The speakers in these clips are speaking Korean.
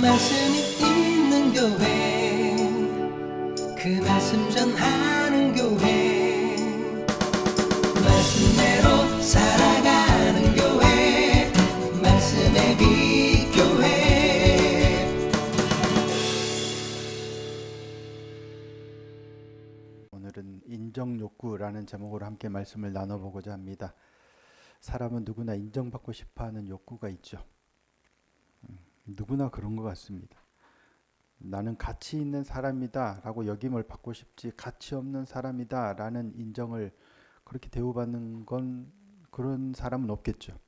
말씀이 있는 교회, 그 말씀 전하는 교회, 말씀대로 살아가는 교회, 말씀의 빛 교회. 오늘은 인정욕구라는 제목으로 함께 말씀을 나눠보고자 합니다. 사람은 누구나 인정받고 싶어하는 욕구가 있죠. 누구나 그런 것 같습니다. 나는 가치 있는 사람이다 라고 여김을 받고 싶지, 가치 없는 사람이다 라는 인정을 그렇게 대우받는 건 그런 사람은 없겠죠.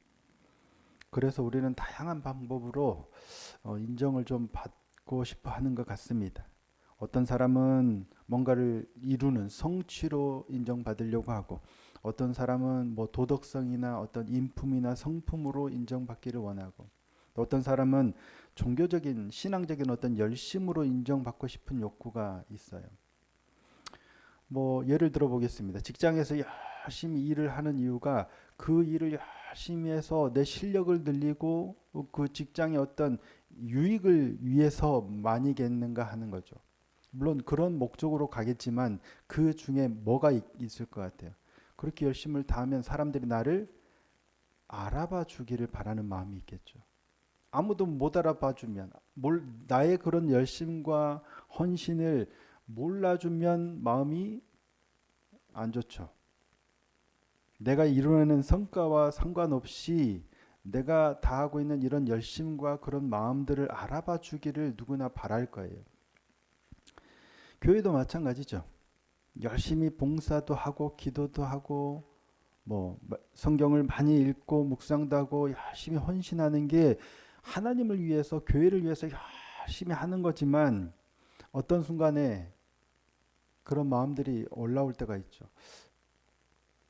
그래서 우리는 다양한 방법으로 인정을 좀 받고 싶어 하는 것 같습니다. 어떤 사람은 뭔가를 이루는 성취로 인정받으려고 하고, 어떤 사람은 뭐 도덕성이나 어떤 인품이나 성품으로 인정받기를 원하고, 어떤 사람은 종교적인 신앙적인 어떤 열심으로 인정받고 싶은 욕구가 있어요. 뭐 예를 들어 보겠습니다. 직장에서 열심히 일을 하는 이유가 그 일을 열심히 해서 내 실력을 늘리고 그 직장의 어떤 유익을 위해서 많이겠는가 하는 거죠. 물론 그런 목적으로 가겠지만 그 중에 뭐가 있을 것 같아요. 그렇게 열심을 다하면 사람들이 나를 알아봐 주기를 바라는 마음이 있겠죠. 아무도 못 알아봐 주면, 나의 그런 열심과 헌신을 몰라주면 마음이 안 좋죠. 내가 이루어내는 성과와 상관없이 내가 다하고 있는 이런 열심과 그런 마음들을 알아봐 주기를 누구나 바랄 거예요. 교회도 마찬가지죠. 열심히 봉사도 하고 기도도 하고 뭐 성경을 많이 읽고 묵상도 하고 열심히 헌신하는 게 하나님을 위해서, 교회를 위해서 열심히 하는 거지만 어떤 순간에 그런 마음들이 올라올 때가 있죠.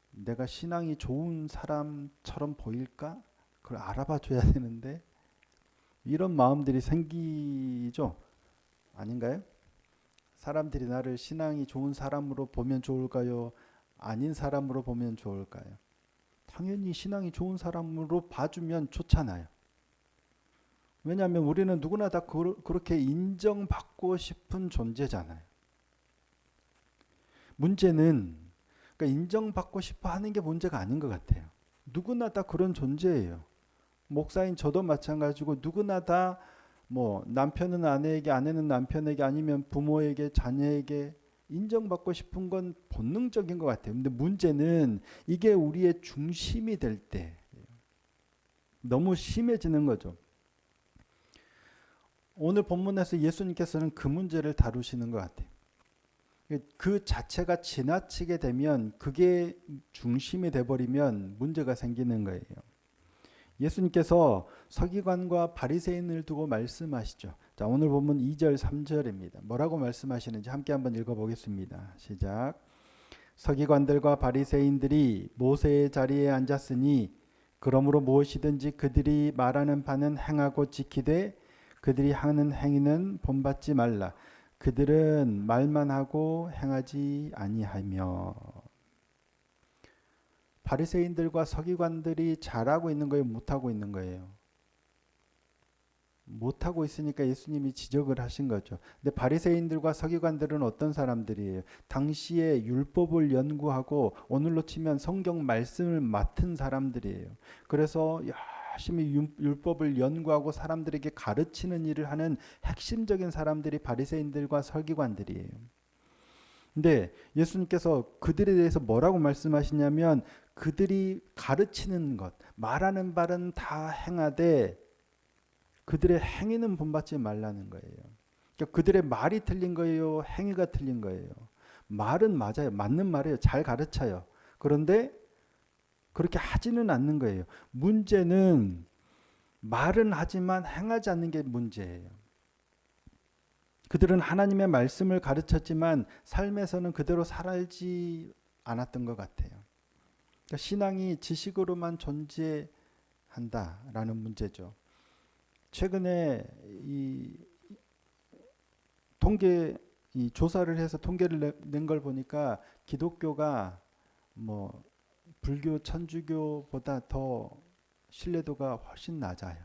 내가 신앙이 좋은 사람처럼 보일까? 그걸 알아봐 줘야 되는데, 이런 마음들이 생기죠. 아닌가요? 사람들이 나를 신앙이 좋은 사람으로 보면 좋을까요? 아닌 사람으로 보면 좋을까요? 당연히 신앙이 좋은 사람으로 봐주면 좋잖아요. 왜냐하면 우리는 누구나 다 그렇게 인정받고 싶은 존재잖아요. 문제는, 그러니까 인정받고 싶어 하는 게 문제가 아닌 것 같아요. 누구나 다 그런 존재예요. 목사인 저도 마찬가지고 누구나 다 뭐 남편은 아내에게, 아내는 남편에게, 아니면 부모에게, 자녀에게 인정받고 싶은 건 본능적인 것 같아요. 근데 문제는 이게 우리의 중심이 될 때 너무 심해지는 거죠. 오늘 본문에서 예수님께서는 그 문제를 다루시는 것 같아요. 그 자체가 지나치게 되면, 그게 중심이 돼버리면 문제가 생기는 거예요. 예수님께서 서기관과 바리새인을 두고 말씀하시죠. 자, 오늘 본문 2절 3절입니다. 뭐라고 말씀하시는지 함께 한번 읽어보겠습니다. 시작. 서기관들과 바리새인들이 모세의 자리에 앉았으니 그러므로 무엇이든지 그들이 말하는 바는 행하고 지키되 그들이 하는 행위는 본받지 말라. 그들은 말만 하고 행하지 아니하며. 바리새인들과 서기관들이 잘하고 있는 거예요, 못하고 있는 거예요? 못하고 있으니까 예수님이 지적을 하신 거죠. 근데 바리새인들과 서기관들은 어떤 사람들이에요? 당시에 율법을 연구하고 오늘로 치면 성경 말씀을 맡은 사람들이에요. 그래서 열심히 율법을 연구하고 사람들에게 가르치는 일을 하는 핵심적인 사람들이 바리새인들과 서기관들이에요. 근데 예수님께서 그들에 대해서 뭐라고 말씀하시냐면, 그들이 가르치는 것, 말하는 바는 다 행하되 그들의 행위는 본받지 말라는 거예요. 그러니까 그들의 말이 틀린 거예요, 행위가 틀린 거예요? 말은 맞아요. 맞는 말이에요. 잘 가르쳐요. 그런데 그렇게 하지는 않는 거예요. 문제는 말은 하지만 행하지 않는 게 문제예요. 그들은 하나님의 말씀을 가르쳤지만 삶에서는 그대로 살지 않았던 것 같아요. 그러니까 신앙이 지식으로만 존재한다라는 문제죠. 최근에 이 조사를 해서 통계를 낸 걸 보니까 기독교가 뭐 불교, 천주교보다 더 신뢰도가 훨씬 낮아요.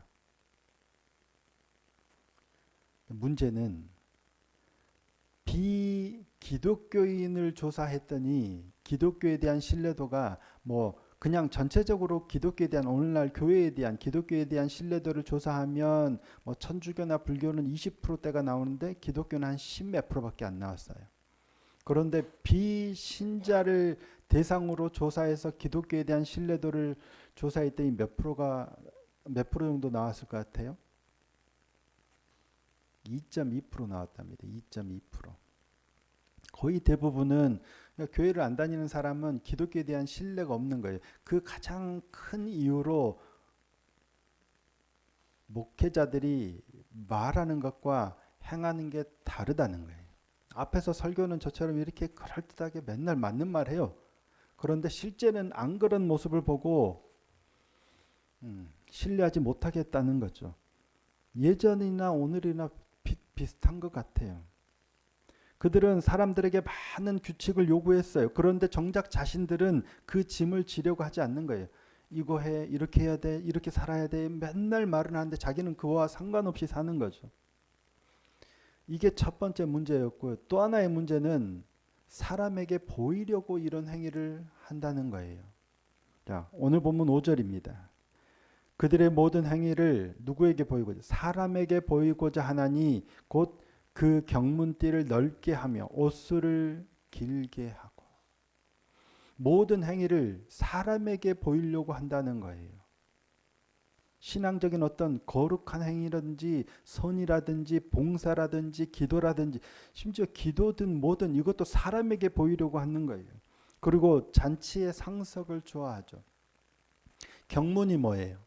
문제는 비기독교인을 조사했더니 기독교에 대한 신뢰도가 뭐 그냥 전체적으로 기독교에 대한 오늘날 교회에 대한 기독교에 대한 신뢰도를 조사하면 뭐 천주교나 불교는 20%대가 나오는데 기독교는 한 10몇 프로밖에 안 나왔어요. 그런데 비신자를 대상으로 조사해서 기독교에 대한 신뢰도를 조사했더니 몇 프로 정도 나왔을 것 같아요? 2.2% 나왔답니다. 2.2%. 거의 대부분은 교회를 안 다니는 사람은 기독교에 대한 신뢰가 없는 거예요. 그 가장 큰 이유로 목회자들이 말하는 것과 행하는 게 다르다는 거예요. 앞에서 설교는 저처럼 이렇게 그럴듯하게 맨날 맞는 말 해요. 그런데 실제는 안 그런 모습을 보고 신뢰하지 못하겠다는 거죠. 예전이나 오늘이나 비슷한 것 같아요. 그들은 사람들에게 많은 규칙을 요구했어요. 그런데 정작 자신들은 그 짐을 지려고 하지 않는 거예요. 이거 해, 이렇게 해야 돼, 이렇게 살아야 돼. 맨날 말은 하는데 자기는 그와 상관없이 사는 거죠. 이게 첫 번째 문제였고요. 또 하나의 문제는 사람에게 보이려고 이런 행위를 한다는 거예요. 자, 오늘 본문 5절입니다. 그들의 모든 행위를 누구에게 보이고자? 사람에게 보이고자 하나니 곧 그 경문띠를 넓게 하며 옷수를 길게 하고. 모든 행위를 사람에게 보이려고 한다는 거예요. 신앙적인 어떤 거룩한 행위라든지 선이라든지 봉사라든지 기도라든지 심지어 기도든 뭐든 이것도 사람에게 보이려고 하는 거예요. 그리고 잔치의 상석을 좋아하죠. 경문이 뭐예요?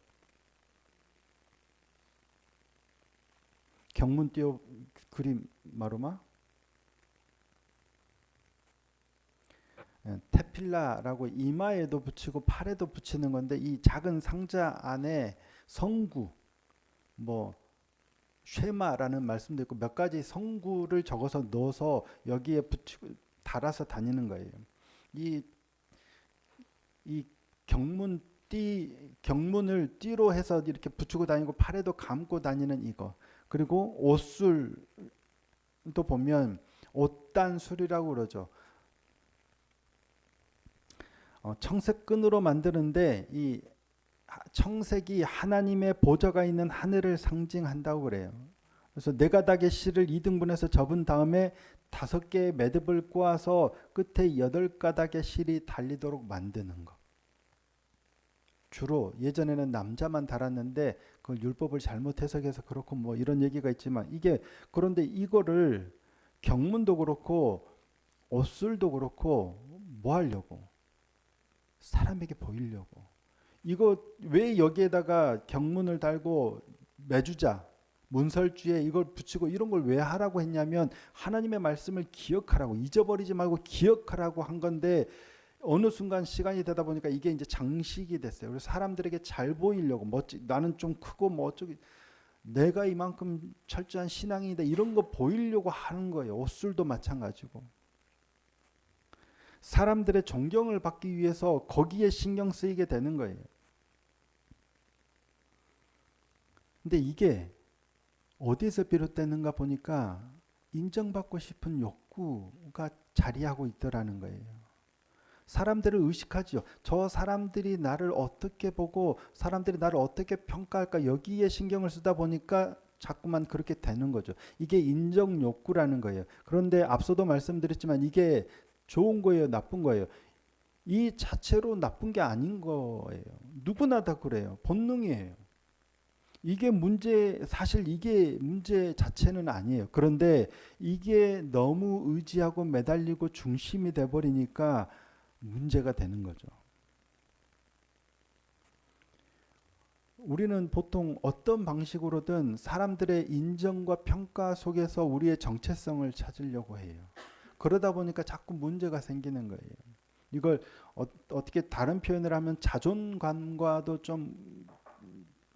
경문띠 그림 마루마? 테필라라고 이마에도 붙이고 팔에도 붙이는 건데 이 작은 상자 안에 성구, 뭐 쉐마라는 말씀도 있고 몇 가지 성구를 적어서 넣어서 여기에 붙이고 달아서 다니는 거예요. 이 경문을 띠로 해서 이렇게 붙이고 다니고 팔에도 감고 다니는 이거. 그리고 옷술도 보면 옷단술이라고 그러죠. 청색 끈으로 만드는데 이 청색이 하나님의 보좌가 있는 하늘을 상징한다고 그래요. 그래서 네 가닥의 실을 2등분해서 접은 다음에 5개의 매듭을 꼬아서 끝에 8가닥의 실이 달리도록 만드는 거. 주로 예전에는 남자만 달았는데 그 율법을 잘못 해석해서 그렇고 뭐 이런 얘기가 있지만 이게 그런데 이거를 경문도 그렇고 옷술도 그렇고 뭐 하려고? 사람에게 보이려고. 이거 왜 여기에다가 경문을 달고 매주자, 문설주에 이걸 붙이고 이런 걸 왜 하라고 했냐면 하나님의 말씀을 기억하라고 잊어버리지 말고 기억하라고 한 건데 어느 순간 시간이 되다 보니까 이게 이제 장식이 됐어요. 그래서 사람들에게 잘 보이려고 나는 좀 크고 뭐 어쩌기 내가 이만큼 철저한 신앙인이다 이런 거 보이려고 하는 거예요. 옷술도 마찬가지고. 사람들의 존경을 받기 위해서 거기에 신경 쓰이게 되는 거예요. 근데 이게 어디에서 비롯되는가 보니까 인정받고 싶은 욕구가 자리하고 있더라는 거예요. 사람들을 의식하죠. 저 사람들이 나를 어떻게 보고 사람들이 나를 어떻게 평가할까 여기에 신경을 쓰다 보니까 자꾸만 그렇게 되는 거죠. 이게 인정 욕구라는 거예요. 그런데 앞서도 말씀드렸지만 이게 좋은 거예요, 나쁜 거예요. 이 자체로 나쁜 게 아닌 거예요. 누구나 다 그래요. 본능이에요. 사실 이게 문제 자체는 아니에요. 그런데 이게 너무 의지하고 매달리고 중심이 돼버리니까 문제가 되는 거죠. 우리는 보통 어떤 방식으로든 사람들의 인정과 평가 속에서 우리의 정체성을 찾으려고 해요. 그러다 보니까 자꾸 문제가 생기는 거예요. 이걸 어떻게 다른 표현을 하면 자존감과도 좀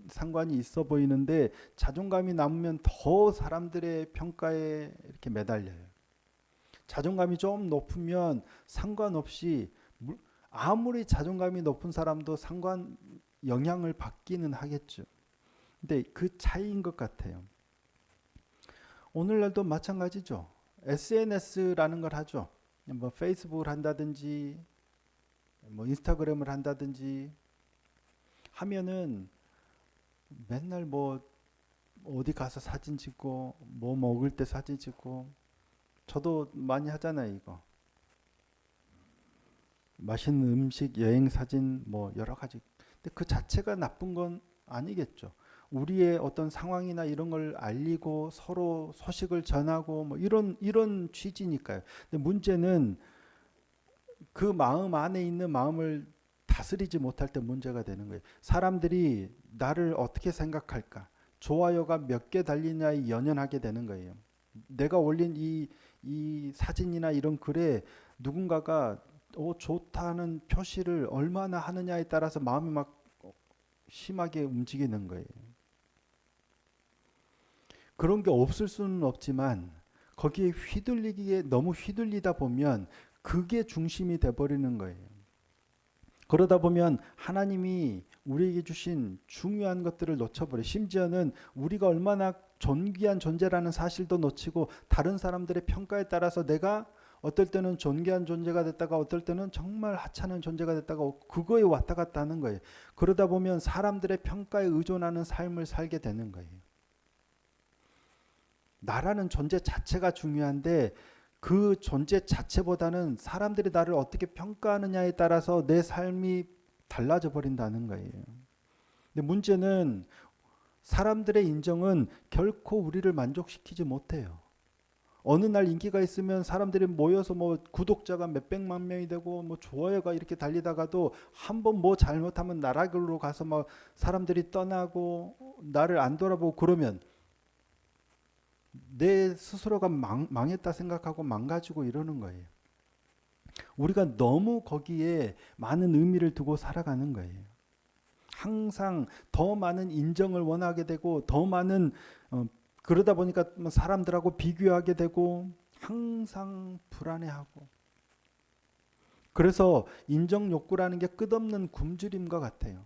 상관이 있어 보이는데 자존감이 남으면 더 사람들의 평가에 이렇게 매달려요. 자존감이 좀 높으면 상관없이 아무리 자존감이 높은 사람도 영향을 받기는 하겠죠. 근데 그 차이인 것 같아요. 오늘날도 마찬가지죠. SNS라는 걸 하죠. 뭐 페이스북을 한다든지 뭐 인스타그램을 한다든지 하면은 맨날 뭐 어디 가서 사진 찍고 뭐 먹을 때 사진 찍고 저도 많이 하잖아요, 이거. 맛있는 음식, 여행 사진 뭐 여러 가지. 근데 그 자체가 나쁜 건 아니겠죠. 우리의 어떤 상황이나 이런 걸 알리고 서로 소식을 전하고 뭐 이런 취지니까요. 근데 문제는 그 마음 안에 있는 마음을 다스리지 못할 때 문제가 되는 거예요. 사람들이 나를 어떻게 생각할까? 좋아요가 몇 개 달리냐에 연연하게 되는 거예요. 내가 올린 이 사진이나 이런 글에 누군가가 좋다는 표시를 얼마나 하느냐에 따라서 마음이 막 심하게 움직이는 거예요. 그런 게 없을 수는 없지만 거기에 휘둘리기에 너무 휘둘리다 보면 그게 중심이 돼버리는 거예요. 그러다 보면 하나님이 우리에게 주신 중요한 것들을 놓쳐버려. 심지어는 우리가 얼마나 존귀한 존재라는 사실도 놓치고 다른 사람들의 평가에 따라서 내가 어떨 때는 존귀한 존재가 됐다가 어떨 때는 정말 하찮은 존재가 됐다가 그거에 왔다 갔다 하는 거예요. 그러다 보면 사람들의 평가에 의존하는 삶을 살게 되는 거예요. 나라는 존재 자체가 중요한데 그 존재 자체보다는 사람들이 나를 어떻게 평가하느냐에 따라서 내 삶이 달라져 버린다는 거예요. 근데 문제는 사람들의 인정은 결코 우리를 만족시키지 못해요. 어느 날 인기가 있으면 사람들이 모여서 뭐 구독자가 몇백만 명이 되고 뭐 좋아요가 이렇게 달리다가도 한번 뭐 잘못하면 나락으로 가서 막 사람들이 떠나고 나를 안 돌아보고 그러면 내 스스로가 망했다 생각하고 망가지고 이러는 거예요. 우리가 너무 거기에 많은 의미를 두고 살아가는 거예요. 항상 더 많은 인정을 원하게 되고 더 많은 그러다 보니까 사람들하고 비교하게 되고 항상 불안해하고 그래서 인정 욕구라는 게 끝없는 굶주림과 같아요.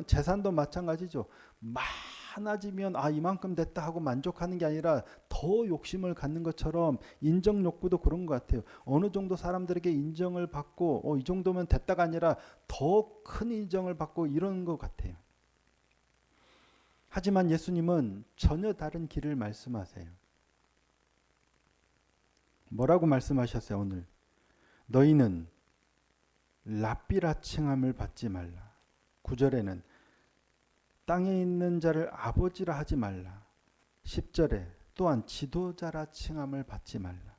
재산도 마찬가지죠. 많아지면 이만큼 됐다 하고 만족하는 게 아니라 더 욕심을 갖는 것처럼 인정 욕구도 그런 것 같아요. 어느 정도 사람들에게 인정을 받고 이 정도면 됐다가 아니라 더 큰 인정을 받고 이런 것 같아요. 하지만 예수님은 전혀 다른 길을 말씀하세요. 뭐라고 말씀하셨어요, 오늘? 너희는 랍비라 칭함을 받지 말라. 9절에는 땅에 있는 자를 아버지라 하지 말라. 10절에 또한 지도자라 칭함을 받지 말라.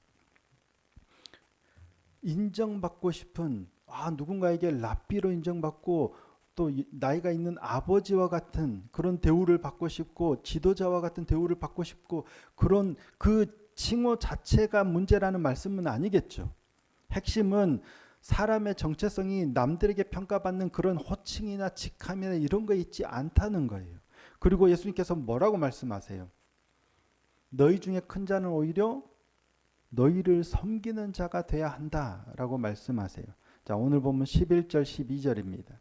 인정받고 싶은 누군가에게 랍비로 인정받고 또 나이가 있는 아버지와 같은 그런 대우를 받고 싶고 지도자와 같은 대우를 받고 싶고 그런 그 칭호 자체가 문제라는 말씀은 아니겠죠. 핵심은 사람의 정체성이 남들에게 평가받는 그런 호칭이나 직함이나 이런 거 있지 않다는 거예요. 그리고 예수님께서 뭐라고 말씀하세요? 너희 중에 큰 자는 오히려 너희를 섬기는 자가 돼야 한다라고 말씀하세요. 자, 오늘 보면 11절 12절입니다.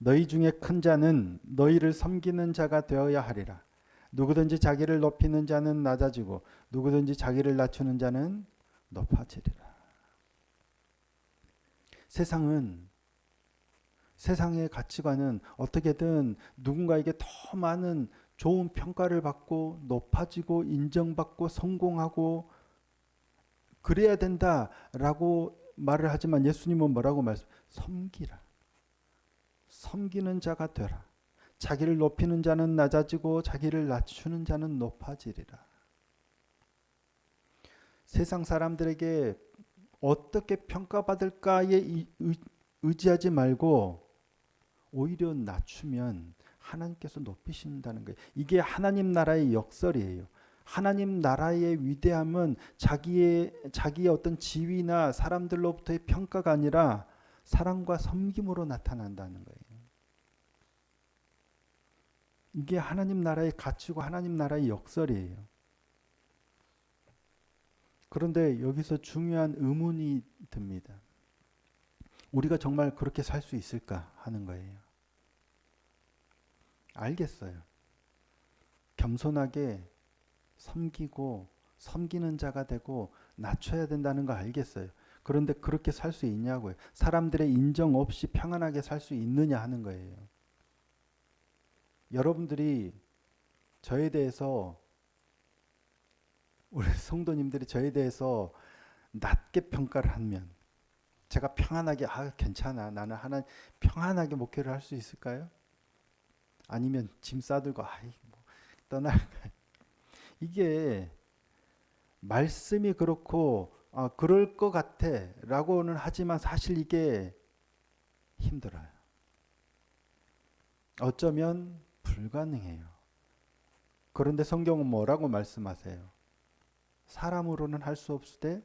너희 중에 큰 자는 너희를 섬기는 자가 되어야 하리라. 누구든지 자기를 높이는 자는 낮아지고 누구든지 자기를 낮추는 자는 높아지리라. 세상의 가치관은 어떻게든 누군가에게 더 많은 좋은 평가를 받고 높아지고 인정받고 성공하고 그래야 된다라고 말을 하지만 예수님은 뭐라고 섬기라. 섬기는 자가 되라. 자기를 높이는 자는 낮아지고 자기를 낮추는 자는 높아지리라. 세상 사람들에게 어떻게 평가받을까에 의지하지 말고 오히려 낮추면 하나님께서 높이신다는 거예요. 이게 하나님 나라의 역설이에요. 하나님 나라의 위대함은 자기의 어떤 지위나 사람들로부터의 평가가 아니라 사랑과 섬김으로 나타난다는 거예요. 이게 하나님 나라의 가치고 하나님 나라의 역설이에요. 그런데 여기서 중요한 의문이 듭니다. 우리가 정말 그렇게 살 수 있을까 하는 거예요. 알겠어요. 겸손하게 섬기고 섬기는 자가 되고 낮춰야 된다는 거 알겠어요. 그런데 그렇게 살 수 있냐고요. 사람들의 인정 없이 평안하게 살 수 있느냐 하는 거예요. 여러분들이 저에 대해서, 우리 성도님들이 저에 대해서 낮게 평가를 하면 제가 평안하게 괜찮아, 나는 하나 평안하게 목회를 할 수 있을까요? 아니면 짐 싸들고 뭐 떠날까요? 이게 말씀이 그렇고 그럴 것 같아 라고는 하지만 사실 이게 힘들어요. 어쩌면 불가능해요. 그런데 성경은 뭐라고 말씀하세요? 사람으로는 할 수 없으되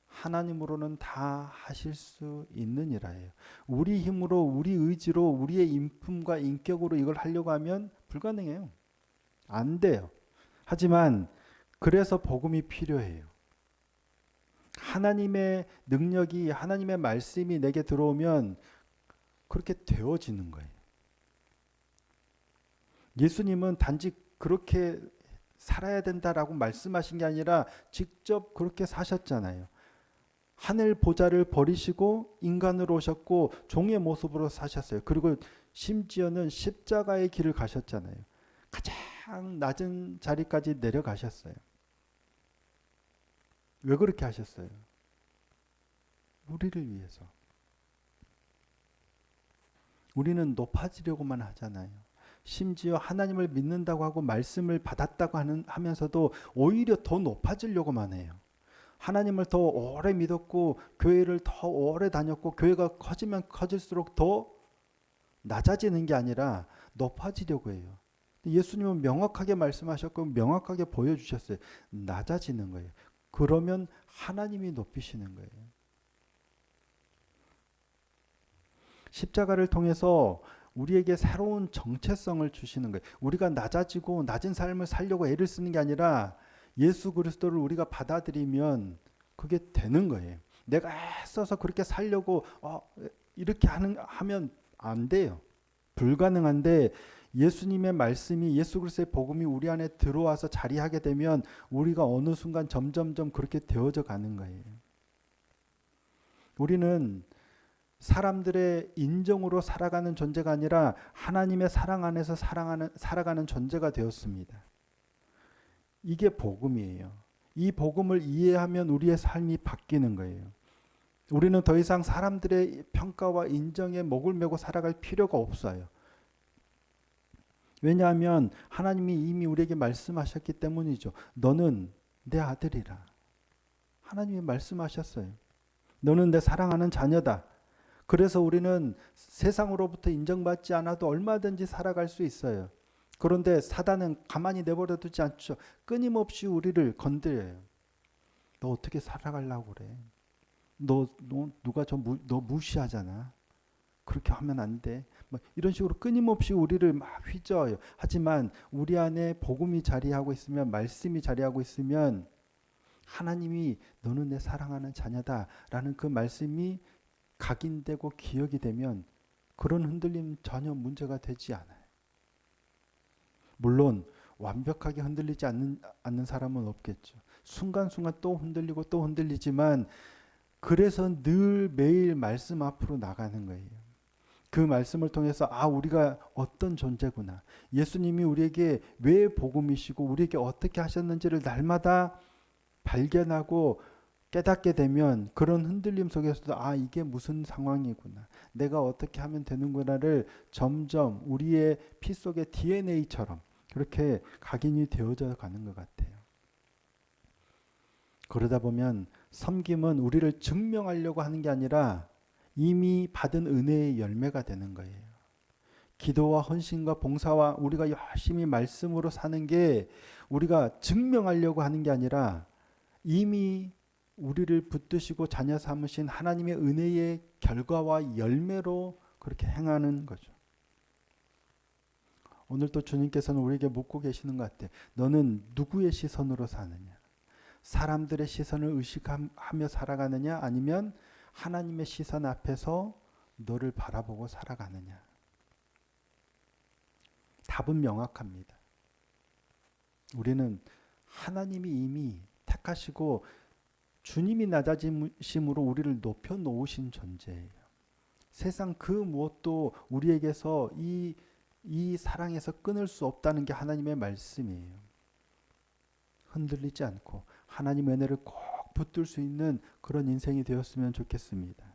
하나님으로는 다 하실 수 있느니라예요. 우리 힘으로, 우리 의지로, 우리의 인품과 인격으로 이걸 하려고 하면 불가능해요. 안 돼요. 하지만 그래서 복음이 필요해요. 하나님의 능력이, 하나님의 말씀이 내게 들어오면 그렇게 되어지는 거예요. 예수님은 단지 그렇게 살아야 된다라고 말씀하신 게 아니라 직접 그렇게 사셨잖아요. 하늘 보좌를 버리시고 인간으로 오셨고 종의 모습으로 사셨어요. 그리고 심지어는 십자가의 길을 가셨잖아요. 가장 낮은 자리까지 내려가셨어요. 왜 그렇게 하셨어요? 우리를 위해서. 우리는 높아지려고만 하잖아요. 심지어 하나님을 믿는다고 하고 말씀을 받았다고 하면서도 오히려 더 높아지려고만 해요. 하나님을 더 오래 믿었고 교회를 더 오래 다녔고 교회가 커지면 커질수록 더 낮아지는 게 아니라 높아지려고 해요. 예수님은 명확하게 말씀하셨고 명확하게 보여주셨어요. 낮아지는 거예요. 그러면 하나님이 높이시는 거예요. 십자가를 통해서 우리에게 새로운 정체성을 주시는 거예요. 우리가 낮아지고 낮은 삶을 살려고 애를 쓰는 게 아니라 예수 그리스도를 우리가 받아들이면 그게 되는 거예요. 내가 애써서 그렇게 살려고 이렇게 하면 안 돼요. 불가능한데 예수님의 말씀이, 예수 그리스도의 복음이 우리 안에 들어와서 자리하게 되면 우리가 어느 순간 점점점 그렇게 되어져 가는 거예요. 우리는 사람들의 인정으로 살아가는 존재가 아니라 하나님의 사랑 안에서 살아가는 존재가 되었습니다. 이게 복음이에요. 이 복음을 이해하면 우리의 삶이 바뀌는 거예요. 우리는 더 이상 사람들의 평가와 인정에 목을 메고 살아갈 필요가 없어요. 왜냐하면 하나님이 이미 우리에게 말씀하셨기 때문이죠. 너는 내 아들이라. 하나님이 말씀하셨어요. 너는 내 사랑하는 자녀다. 그래서 우리는 세상으로부터 인정받지 않아도 얼마든지 살아갈 수 있어요. 그런데 사단은 가만히 내버려 두지 않죠. 끊임없이 우리를 건드려요. 너 어떻게 살아가려고 그래? 너 누가 너 무시하잖아. 그렇게 하면 안 돼. 이런 식으로 끊임없이 우리를 막 휘저어요. 하지만 우리 안에 복음이 자리하고 있으면, 말씀이 자리하고 있으면 하나님이 너는 내 사랑하는 자녀다라는 그 말씀이 각인되고 기억이 되면 그런 흔들림 전혀 문제가 되지 않아요. 물론 완벽하게 흔들리지 않는 사람은 없겠죠. 순간순간 또 흔들리고 또 흔들리지만 그래서 늘 매일 말씀 앞으로 나가는 거예요. 그 말씀을 통해서 우리가 어떤 존재구나. 예수님이 우리에게 왜 복음이시고 우리에게 어떻게 하셨는지를 날마다 발견하고 깨닫게 되면 그런 흔들림 속에서도 이게 무슨 상황이구나. 내가 어떻게 하면 되는구나를 점점 우리의 피 속의 DNA처럼 그렇게 각인이 되어져 가는 것 같아요. 그러다 보면 섬김은 우리를 증명하려고 하는 게 아니라 이미 받은 은혜의 열매가 되는 거예요. 기도와 헌신과 봉사와 우리가 열심히 말씀으로 사는 게 우리가 증명하려고 하는 게 아니라 이미 우리를 붙드시고 자녀 삼으신 하나님의 은혜의 결과와 열매로 그렇게 행하는 거죠. 오늘 또 주님께서는 우리에게 묻고 계시는 것 같아요. 너는 누구의 시선으로 사느냐? 사람들의 시선을 의식하며 살아가느냐? 아니면 하나님의 시선 앞에서 너를 바라보고 살아가느냐? 답은 명확합니다. 우리는 하나님이 이미 택하시고 주님이 낮아지심으로 우리를 높여 놓으신 존재예요. 세상 그 무엇도 우리에게서 이 사랑에서 끊을 수 없다는 게 하나님의 말씀이에요. 흔들리지 않고 하나님의 은혜를 꼭 붙들 수 있는 그런 인생이 되었으면 좋겠습니다.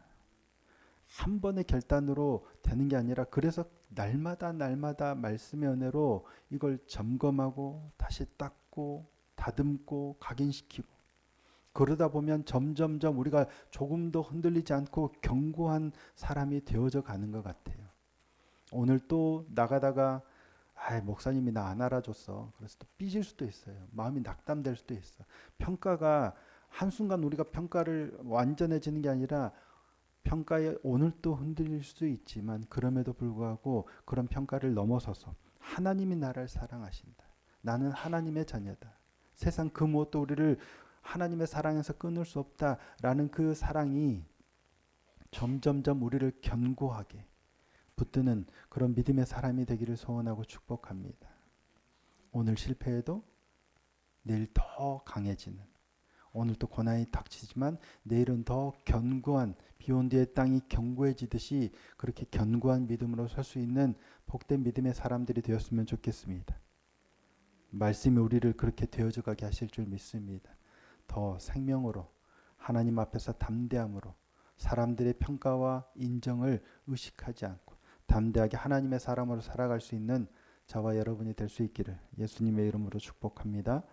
한 번의 결단으로 되는 게 아니라 그래서 날마다 말씀의 은혜로 이걸 점검하고 다시 닦고 다듬고 각인시키고 그러다 보면 점점점 우리가 조금 더 흔들리지 않고 견고한 사람이 되어져 가는 것 같아요. 오늘 또 나가다가 목사님이 나 안 알아줬어. 그래서 또 삐질 수도 있어요. 마음이 낙담될 수도 있어. 평가가 한순간 우리가 평가를 완전해지는 게 아니라 평가에 오늘 또 흔들릴 수도 있지만 그럼에도 불구하고 그런 평가를 넘어서서 하나님이 나를 사랑하신다. 나는 하나님의 자녀다. 세상 그 무엇도 우리를 하나님의 사랑에서 끊을 수 없다라는 그 사랑이 점점점 우리를 견고하게 붙드는 그런 믿음의 사람이 되기를 소원하고 축복합니다. 오늘 실패해도 내일 더 강해지는, 오늘 또 고난이 닥치지만 내일은 더 견고한, 비온 뒤에 땅이 견고해지듯이 그렇게 견고한 믿음으로 설 수 있는 복된 믿음의 사람들이 되었으면 좋겠습니다. 말씀이 우리를 그렇게 되어져 가게 하실 줄 믿습니다. 더 생명으로 하나님 앞에서 담대함으로 사람들의 평가와 인정을 의식하지 않고 담대하게 하나님의 사람으로 살아갈 수 있는 저와 여러분이 될 수 있기를 예수님의 이름으로 축복합니다.